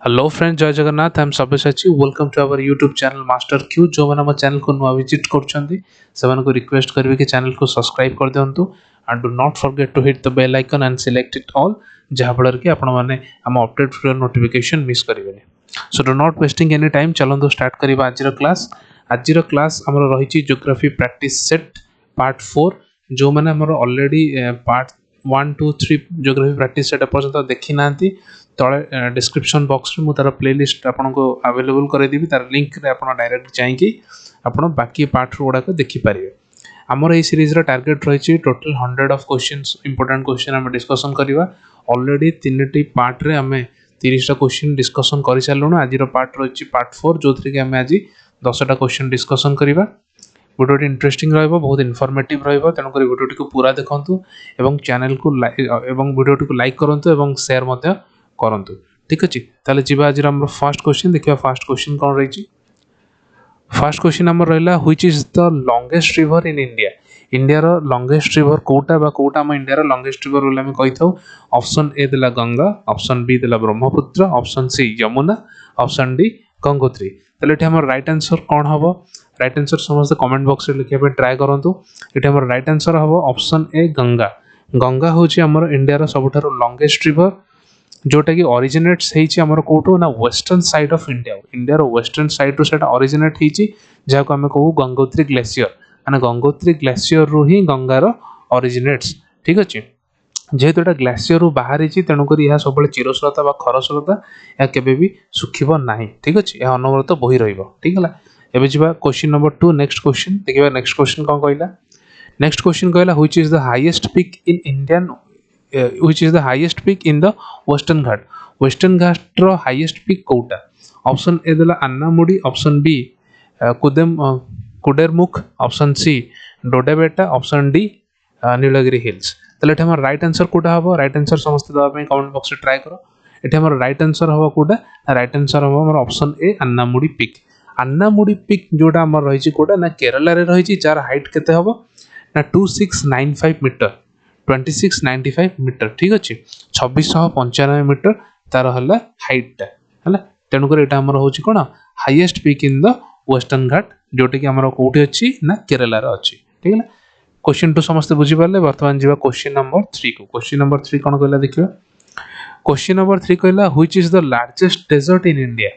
Hello friend, जय Jagannath. I am Sabyasachi। Welcome to our YouTube channel Master Q. जो मैंने आम चैनल को नुआ विजिट कर रिक्वेस्ट करी कि चैनल को सब्सक्राइब कर दिंतु and do not forget to hit the bell icon and select it all, जहाँफल कि आपण मैंने आम अपडेट नोटिफिकेशन मिस करेंगे। So do not wasting any time, चलते स्टार्ट करवा आज क्लास आमर रही ज्योग्राफी प्रैक्टिस सेट पार्ट 4। जो मैंने आमर already part 1 2 3 geography practice set पर्यटन देखी ना तले डिस्क्रिप्शन बॉक्स में तार प्लेलिस्ट आपको अवेलेबल करदेवी। तार लिंक रे आप डायरेक्ट जाइए आप बाकी पार्ट गुड़ाक देखिपारे। आमर ये सीरीज टार्गेट रही total 100 of questions important question आम डिस्कसन करवा। ऑलरेडी 3टी पार्ट रे आम 30टा क्वेश्चन डिस्कसन कर सारूँ। आज पार्ट रही पार्ट 4 जो थी आम आज 10टा क्वेश्चन डिस्कसन करवा। वीडियोटी इंटरेस्टिंग रहिबो, बहुत इनफॉर्मेटिव रहिबो, तेणुक वीडियोटी को पूरा देखंतु एवं चैनल को वीडियोटी को लाइक करंतु एवं शेयर मध्य करंतु। ठीक अछि, ताले जिबा आज हमर फर्स्ट क्वेश्चन देखिबा। फर्स्ट क्वेश्चन कोन रहिछि? फर्स्ट क्वेश्चन हमर रहला which is the longest river in India. India रो लॉन्गेस्ट रिवर कोटा बा कोटा हम इंडिया रो लॉन्गेस्ट रिवर बोले हम कहिथौ। ऑप्शन ए देला गंगा, ऑप्शन बी देला Brahmaputra, option C Yamuna, option D Gangotri. ताले एठी हमर राइट आंसर कोन हबो? राइट आंसर समस्त कमेंट बॉक्स रे लिखिया पे ट्राई करंतु। एठी हमर राइट आंसर हबो ऑप्शन ए गंगा। गंगा होची हमर इंडिया रो सबठारो लॉन्गेस्ट रिवर, जोटा कि ऑरिजिनेट्स हेची हमर कोठो ना western side of India. India रो वेस्टर्न साइड रो सेटा ऑरिजिनेट हेची, जाको हम कहू गंगोत्री ग्लेशियर। माने गंगोत्री ग्लेशियर रो ही गंगा रो ऑरिजिनेट्स। ठीक अछि, जेहेतु एटा ग्लेशियर रो बाहर हेची तेणुकर यह सब चिरस्रोता बा खरस्रोता या केबे भी सुखिबो नाही। ठीक अछि, यह अनवरत बही रहिबो। ठीक हला, एबे जिबा क्वेश्चन नंबर 2। नेक्स्ट क्वेश्चन देखिबा। नेक्स्ट क्वेश्चन कोन कहला? नेक्स्ट क्वेश्चन कहला which is the highest peak in Indian which is the highest peak in the Western Ghat। Western Ghat रो highest peak कोटा? ऑप्शन ए देला Anamudi, option B Kudremukh, option C Doddabetta, option D Nilgiri hills. तले एठी हमर right answer Kota हबो? Right answer समस्त दबा पे कमेंट बॉक्स रे ट्राई करो। एठी हमर राइट आंसर हबो कोटा? राइट आंसर हबो हमर option A Anamudi peak. Anamudi peak जोटा हमर रहिछि कोटा ना केरला रे रहिछि, जार हाइट केते हबो ना 2695 मीटर, 2695 मीटर। ठीक अच्छे, 2695 मीटर तार हला हाइट है। तेणुक यहाँ आमर हूँ कौन highest peak in the western Ghat, जोटा कि आमर कौटी अच्छी ना केरला अच्छी। ठीक है, क्वेश्चन 2 समस्त बुझीपारे। बर्तमान जी क्वेश्चन नंबर 3 को। क्वेश्चन नंबर 3 कौन कहला देखिए। क्वेश्चन नंबर 3 कहला which is the largest desert in India.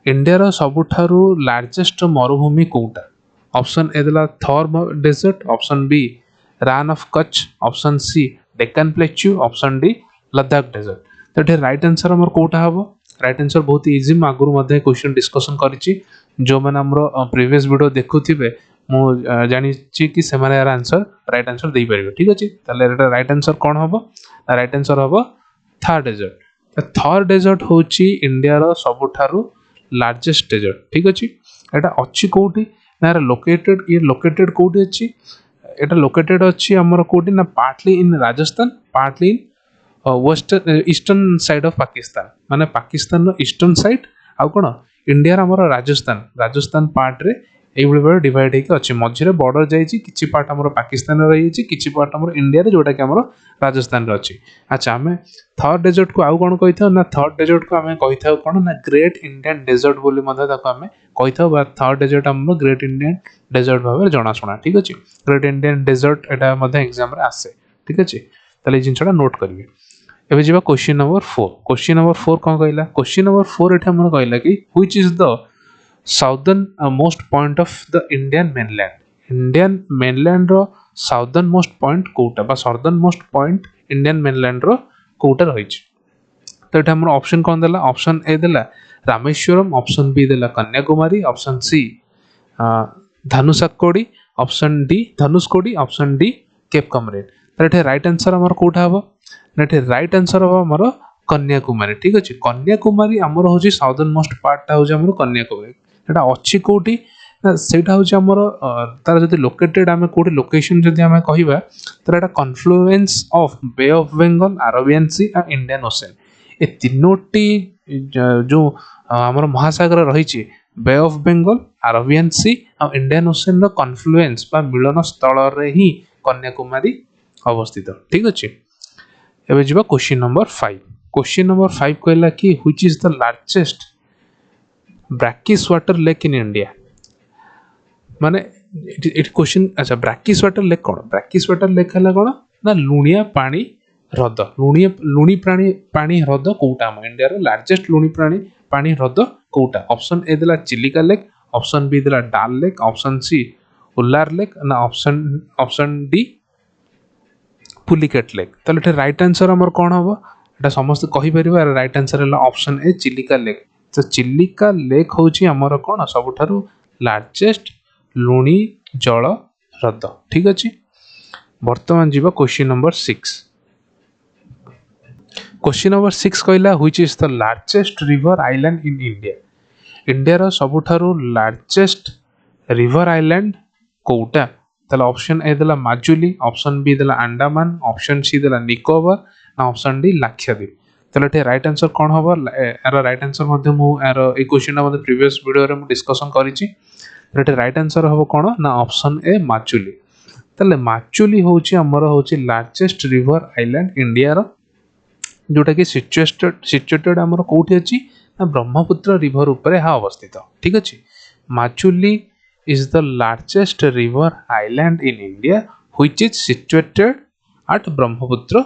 India रो सबुठारु लार्जेस्ट मरुभूमि कोटा? ऑप्शन ए देला Thar desert, option B Rann of Kutch, option C Deccan plateau, option D Ladakh desert. तो ये राइट आंसर हमर कोटा हबो? राइट आंसर बहुत इजी, मैं आगुर मध्य क्वेश्चन डिस्कसन करिछि। जो मैंने हमर प्रीवियस वीडियो देखुथिबे मु जानि छि कि से माने यार आंसर राइट आंसर देई परिबे। ठीक अछि, ताले एटा राइट आंसर कोन हबो? राइट आंसर हबो थार डेजर्ट। थॉर डेजर्ट होची इंडिया रो सबुठारु लार्जेस्ट डेजर्ट। ठीक अछि, एटा अच्छी कोठी ना लोकेटेड? ये लोकेटेड कोठी अछि? एटा लोकेटेड अच्छी हमर कोठी ना partly in Rajasthan, partly in western eastern side of Pakistan. माने पाकिस्तान रो ईस्टर्न साइड आ कोन इंडिया रा हमर राजस्थान पार्ट रे एई बळे डिवाइड हेके अछि। मझिरे बॉर्डर जाईछि, किछि पार्ट हमर पाकिस्तान रे रही छि, किछि पार्ट हमर इंडिया रे जोटा कि हमर राजस्थान रे अछि। अच्छा, हमें थर्ड डेजर्ट को आउ कोन कहिथाउ ना? थर्ड डेजर्ट को हमें कहिथाउ कोन ना ग्रेट इंडियन डेजर्ट बोली मधे ताको हमें कहिथाउ, बा थर्ड डेजर्ट हमर ग्रेट इंडियन डेजर्ट भाबे जणा सुना। ठीक अछि, ग्रेट इंडियन डेजर्ट एटा मधे एग्जाम रे आसे। ठीक अछि, ताले जिंसटा नोट करिवे। एबे जिबा क्वेश्चन नंबर 4। क्वेश्चन नंबर 4 कोन कहला? क्वेश्चन नंबर 4 एटा हमर कहला कि which is the southern most point of the Indian mainland. Indian mainland रो साउदर्न मोस्ट पॉइंट कोटा बा southern most point Indian mainland रो कोटा रही छि। तो एटा हमर ऑप्शन कोन देला? ऑप्शन ए देला रामेश्वरम, ऑप्शन बी देला Kanyakumari, option C Dhanushkodi, option D Dhanushkodi, option D Cape Comorin. तो एटा राइट आंसर हमर कोठा हबो ना? एटा राइट आंसर हबो हमर कन्याकुमारी। ठीक अछि, कन्याकुमारी हमर होची साउदर्न मोस्ट पार्टटा होची हमर कन्याकुमारी। एटा अच्छी कोठी ना? सेटा होची हमर तार जदि लोकेटेड आमे कोठी लोकेशन जदि आमे कहिबा तर एटा confluence of bay of Bengal, Arabian sea आ इंडियन ओशन। ए तीनोटी जो हमर महासागर रही छि, bay of Bengal, Arabian sea आ इंडियन ओशन रो कन्फ्लुएंस बा मिलन स्थल रे ही कन्याकुमारी अवस्थित। ठीक अछि, एबे जिबा क्वेश्चन नंबर 5। क्वेश्चन नंबर 5 कहला कि which is the largest brackish water lake in India माने इट क्वेश्चन अच्छा ब्रैकिश वाटर लेक कोन ब्रैकिश वाटर लेक हला कोन ना लुणिया पानी ह्रद लुणी पानी ह्रद कोटा हम इंडिया रो लार्जेस्ट लुणी पानी ह्रद कोटा ऑप्शन ए देला चिलिका लेक ऑप्शन बी देला डाल लेक ऑप्शन सी उल्लार लेक ना ऑप्शन डी पुलिकेट लेक ताले राइट आंसर हमर कोन हबो एटा समस्त कहि परिबा राइट आंसर हला ऑप्शन ए चिलिका लेक तो चिलिका लेक होची हमर कोन सबठारु लार्जेस्ट लुणी जल ह्रद ठीक अछि वर्तमान जीवा क्वेश्चन नंबर 6 क्वेश्चन नंबर 6 कहला which is the largest river island in India India रो सबठारु लार्जेस्ट रिवर आइलैंड कोउटा ताला ऑप्शन ए देला माजुली ऑप्शन बी देला अंडमान ऑप्शन सी देला निकोबर ना ऑप्शन डी लाक्षाद्वीप ताला टे राइट आंसर कोन होबो एरो राइट आंसर मध्ये मु एरो ए क्वेश्चन मध्ये प्रीवियस वीडियो रे मु डिस्कशन करिछि ताला राइट आंसर होबो कोन ना ऑप्शन ए माजुली ताले माजुली होची हमर होची लार्जेस्ट रिवर आइलैंड इंडिया रो जोटा कि सिचुएटेड हमर कोठी अछि ना ब्रह्मपुत्र रिवर ऊपर हा अवस्थित ठीक अछि Majuli is the largest river island in India which is situated at Brahmaputra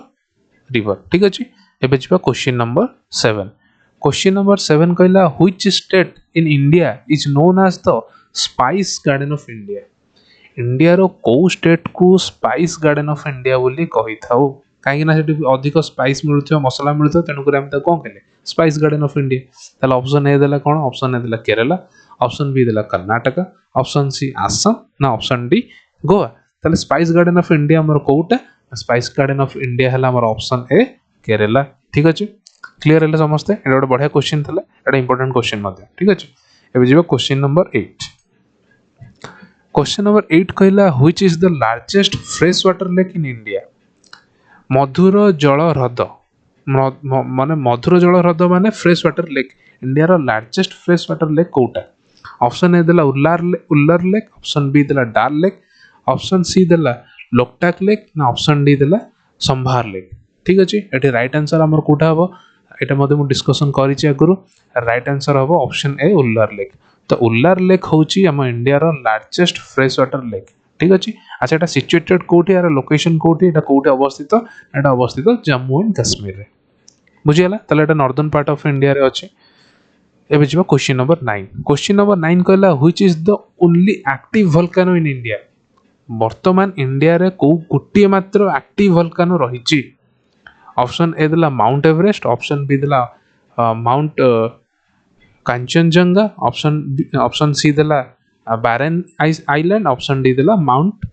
river ठीक अछि एबे जिबा क्वेश्चन नंबर 7 क्वेश्चन नंबर 7 कहला which state in India is known as the spice garden of India India रो को स्टेट को spice garden of India बोली कहि थाउ काहे ना सेठी अधिक स्पाइस मिलुथो मसला मिलुथो तनु करे हम त कोन कहले स्पाइस गार्डन ऑफ इंडिया ताला ऑप्शन ए देला कोन ऑप्शन ए देला केरला ऑप्शन बी देला कर्नाटक ऑप्शन सी आसाम ना ऑप्शन डी गोवा ताले स्पाइस गार्डन ऑफ इंडिया हमर कोउटा स्पाइस गार्डन ऑफ इंडिया हला हमर ऑप्शन ए केरला ठीक अछि क्लियर हला समझते एटा बडा बढ़िया क्वेश्चन थला एटा इंपोर्टेंट क्वेश्चन मध्ये ठीक अछि एबे जिबा क्वेश्चन नंबर 8 क्वेश्चन नंबर 8 कहला which is the largest fresh water lake in India मधुर जल ह्रद माने मधुर जल ह्रद माने फ्रेश वाटर लेक इंडिया रो लार्जेस्ट फ्रेश वाटर लेक कोउटा ऑप्शन ए देला उल्लार लेक ऑप्शन बी देला डाल लेक ऑप्शन सी देला लोकटाक लेक ना ऑप्शन डी देला संभार लेक ठीक अछि एठी राइट आंसर हमर कोठा हबो एटा मध्ये मु डिस्कशन करिछि आगुरु राइट आंसर हबो ऑप्शन ए उल्लार लेक तो उल्लार लेक होची हम इंडिया रो लार्जेस्ट फ्रेश वाटर लेक ठीक अछि अच्छा एटा सिचुएटेड कोठी यार लोकेशन कोठी एटा कोठी अवस्थित जम्मू एंड कश्मीर रे बुझियला तले एटा नॉर्दर्न पार्ट ऑफ इंडिया रे अछि एबे जिबा क्वेश्चन नंबर 9 क्वेश्चन नंबर 9 कहला which is the only active volcano in India वर्तमान इंडिया रे को गुटी मात्र एक्टिव वोल्केनो रहिछि ऑप्शन ए देला माउंट एवरेस्ट ऑप्शन बी देला माउंट कांचनजंगा ऑप्शन सी देला बैरन आइलैंड ऑप्शन डी देला माउंट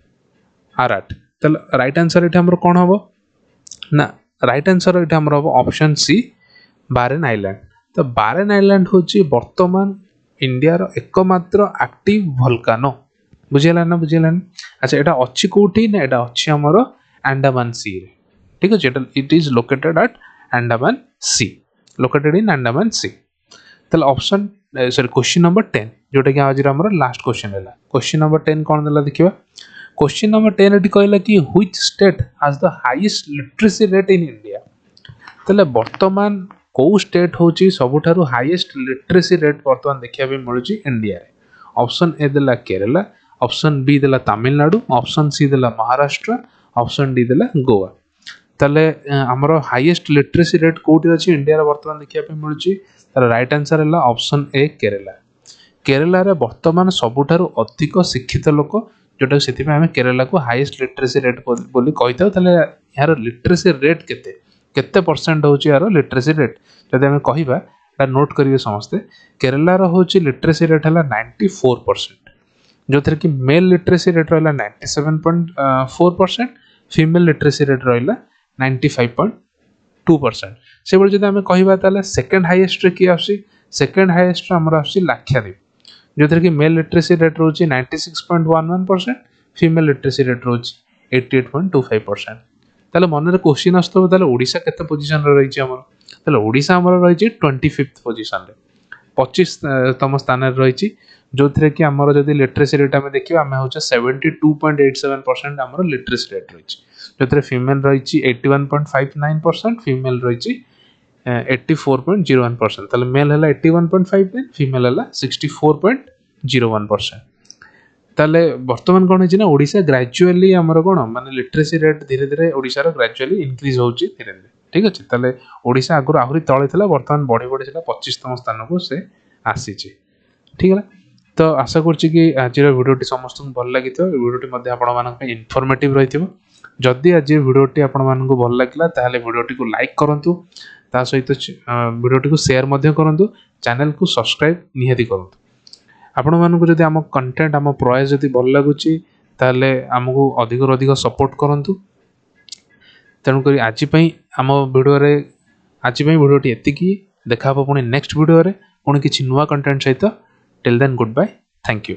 आराट तल राइट आंसर एटा हमर कोन हबो ना राइट आंसर एटा हमर हबो ऑप्शन सी बैरन आइलैंड तो बैरन आइलैंड होची वर्तमान इंडिया रो एकमात्र एक्टिव वोल्केनो बुझियला ना अच्छा एटा अछि कोठी ना एटा अछि हमर अंडमान सी रे ठीक अछि एटा it is located at Andaman sea located in Andaman sea तल ऑप्शन सॉरी क्वेश्चन नंबर 10 जोटा कि आज हमर लास्ट क्वेश्चन हैला क्वेश्चन नंबर 10 कोन देला देखिबा क्वेश्चन नंबर 10 एटी कहला कि which state has the highest literacy rate in India तले वर्तमान को स्टेट होची सबुठारु हाईएस्ट लिटरेसी रेट वर्तमान देखिया भी मिलुची इंडिया रे ऑप्शन ए देला केरला ऑप्शन बी देला तमिलनाडु ऑप्शन सी देला महाराष्ट्र ऑप्शन डी देला गोवा तले हमरो हाईएस्ट लिटरेसी रेट कोठी अछि इंडिया रे वर्तमान देखिया भी मिलुची तार राइट आंसर हैला ऑप्शन ए केरला केरला रे वर्तमान सबुठारु अधिक शिक्षित लोक जोटा सेति में हम केरला को हाईएस्ट लिटरेसी रेट बोली कहिता तले यार लिटरेसी रेट केते परसेंट होची यार लिटरेसी रेट जदि हम कहिबा एटा नोट करिवे समस्ते केरला रो होची लिटरेसी रेट हला 94% जोथरे कि मेल लिटरेसी रेट रहला 97.4% फीमेल लिटरेसी रेट रहला 95.2% से बळ जदि हम कहिबा ताले सेकंड हाईएस्ट रे की आसी सेकंड हाईएस्ट हमर आसी लाक्षाद्वीप जोथरे कि मेल लिटरेसी रेट रोची 96.11% फीमेल लिटरेसी रेट रोची 88.25% ताले मन रे क्वेश्चन आस्तो ताले ओडिसा केते पोजीशन रे रहिछि हमर ताले ओडिसा हमर रहिछि 25th पोजीशन रे 25 तम स्थान रे रहिछि जोथरे कि हमर जदि लिटरेसी रेट हम देखिबा हम होछ 72.87% हमर लिटरेसी रेट रहिछि जोथरे फीमेल रहिछि 81.59% फीमेल रहिछि 84.01%। ताले मेल है 81.59, फीमेल है 64.01%। ताले वर्तमान कौन है ना ओडिशा ग्रेजुअली आमर कौन माने लिटरेसी रेट धीरे धीरे ओडिशा ग्रेजुअली इंक्रीज होउची धीरे धीरे। ठीक अच्छे ताले ओडिशा आगुर आहुरी तले थिला वर्तमान बढ़ी बढ़ी सेटा 25तम स्थान को से आसीची। ठीक है तो आशा करछि कि आज वीडियोटी समस्त भल लगी वीडियोटी मध्य आपण मानक इनफॉर्मेटिव रहिथिबो। जदि आज वीडियोटी आपण मानक भल लागला ताले वीडियोटी को लाइक करंतु ता सहित वीडियोटी को शेयर मध्य करंतु चैनल को सब्सक्राइब निहाती करंतु। आपण मानक जदि आम कंटेंट आम प्रयास जदि भल लागुची ताले हमको अधिक अधिक सपोर्ट करंतु। तेणुक आज आम वीडियो रे आज वीडियोटी एतिकी देखा पुणी नेक्स्ट वीडियो रे पुणी किछि नुवा कंटेंट सहित। Till then good bye, thank you.